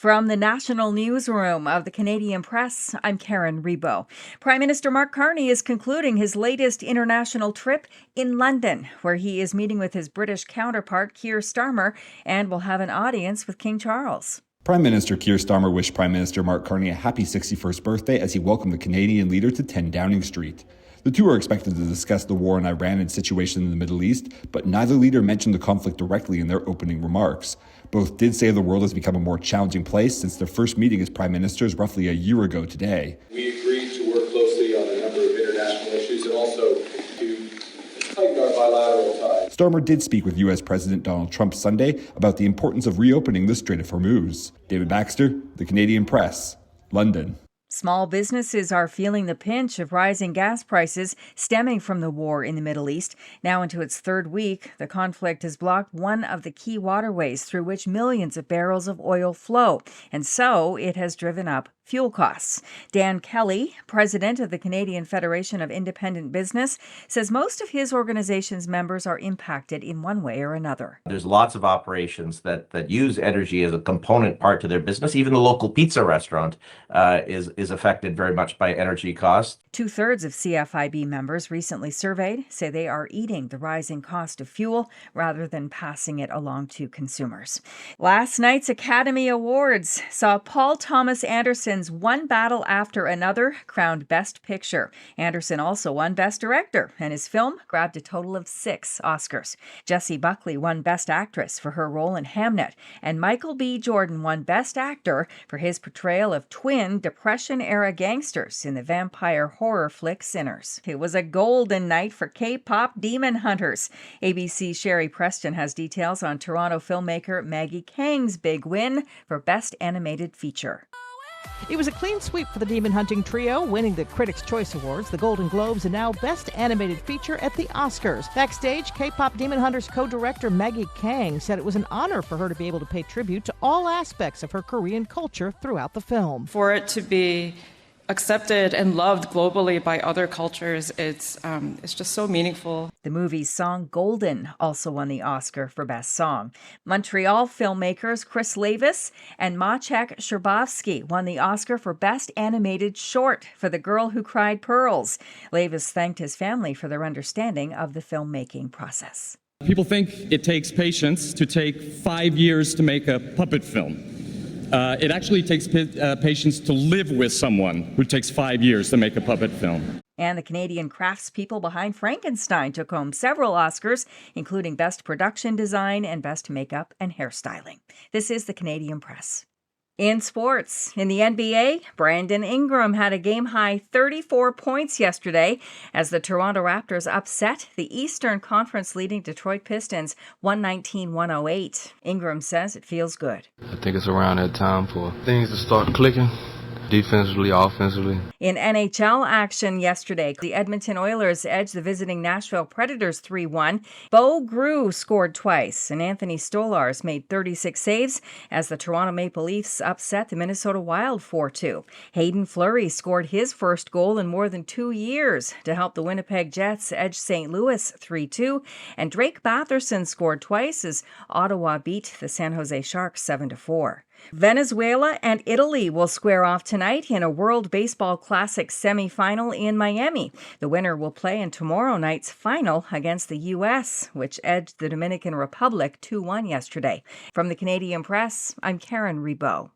From the national newsroom of the Canadian Press, I'm Karen Rebo. Prime Minister Mark Carney is concluding his latest international trip in London, where he is meeting with his British counterpart, Keir Starmer, and will have an audience with King Charles. Prime Minister Keir Starmer wished Prime Minister Mark Carney a happy 61st birthday as he welcomed the Canadian leader to 10 Downing Street. The two are expected to discuss the war in Iran and situation in the Middle East, but neither leader mentioned the conflict directly in their opening remarks. Both did say the world has become a more challenging place since their first meeting as prime ministers roughly a year ago today. We agreed to work closely on a number of international issues and also to tighten our bilateral ties. Starmer did speak with U.S. President Donald Trump Sunday about the importance of reopening the Strait of Hormuz. David Baxter, The Canadian Press, London. Small businesses are feeling the pinch of rising gas prices stemming from the war in the Middle East. Now into its third week, the conflict has blocked one of the key waterways through which millions of barrels of oil flow, and so it has driven up fuel costs. Dan Kelly, president of the Canadian Federation of Independent Business, says most of his organization's members are impacted in one way or another. There's lots of operations that use energy as a component part to their business. Even the local pizza restaurant is affected very much by energy costs. 2/3 of CFIB members recently surveyed say they are eating the rising cost of fuel rather than passing it along to consumers. Last night's Academy Awards saw Paul Thomas Anderson's One Battle After Another crowned Best Picture. Anderson also won Best Director, and his film grabbed a total of 6 Oscars. Jessie Buckley won Best Actress for her role in Hamnet, and Michael B. Jordan won Best Actor for his portrayal of twin Depression-era gangsters in the vampire horror flick Sinners. It was a golden night for K-pop demon hunters. ABC's Sherry Preston has details on Toronto filmmaker Maggie Kang's big win for Best Animated Feature. It was a clean sweep for the Demon Hunting Trio, winning the Critics' Choice Awards, the Golden Globes, and now Best Animated Feature at the Oscars. Backstage, K-pop Demon Hunters co-director Maggie Kang said it was an honor for her to be able to pay tribute to all aspects of her Korean culture throughout the film. For it to be accepted and loved globally by other cultures, it's just so meaningful. The movie's song Golden also won the Oscar for Best Song. Montreal filmmakers Chris Lavis and Maciek Sherbowski won the Oscar for Best Animated Short for The Girl Who Cried Pearls. Lavis thanked his family for their understanding of the filmmaking process. People think it takes patience to take 5 years to make a puppet film. It actually takes patience to live with someone who takes 5 years to make a puppet film. And the Canadian craftspeople behind Frankenstein took home several Oscars, including Best Production Design and Best Makeup and Hairstyling. This is the Canadian Press. In sports, in the NBA, Brandon Ingram had a game-high 34 points yesterday as the Toronto Raptors upset the Eastern Conference-leading Detroit Pistons 119-108. Ingram says it feels good. I think it's around that time for things to start clicking. Defensively, offensively. In NHL action yesterday, the Edmonton Oilers edged the visiting Nashville Predators 3-1. Bo Grew scored twice, and Anthony Stolarz made 36 saves as the Toronto Maple Leafs upset the Minnesota Wild 4-2. Hayden Fleury scored his first goal in more than 2 years to help the Winnipeg Jets edge St. Louis 3-2, and Drake Batherson scored twice as Ottawa beat the San Jose Sharks 7-4. Venezuela and Italy will square off tonight in a World Baseball Classic semifinal in Miami. The winner will play in tomorrow night's final against the U.S., which edged the Dominican Republic 2-1 yesterday. From the Canadian Press, I'm Karen Rebo.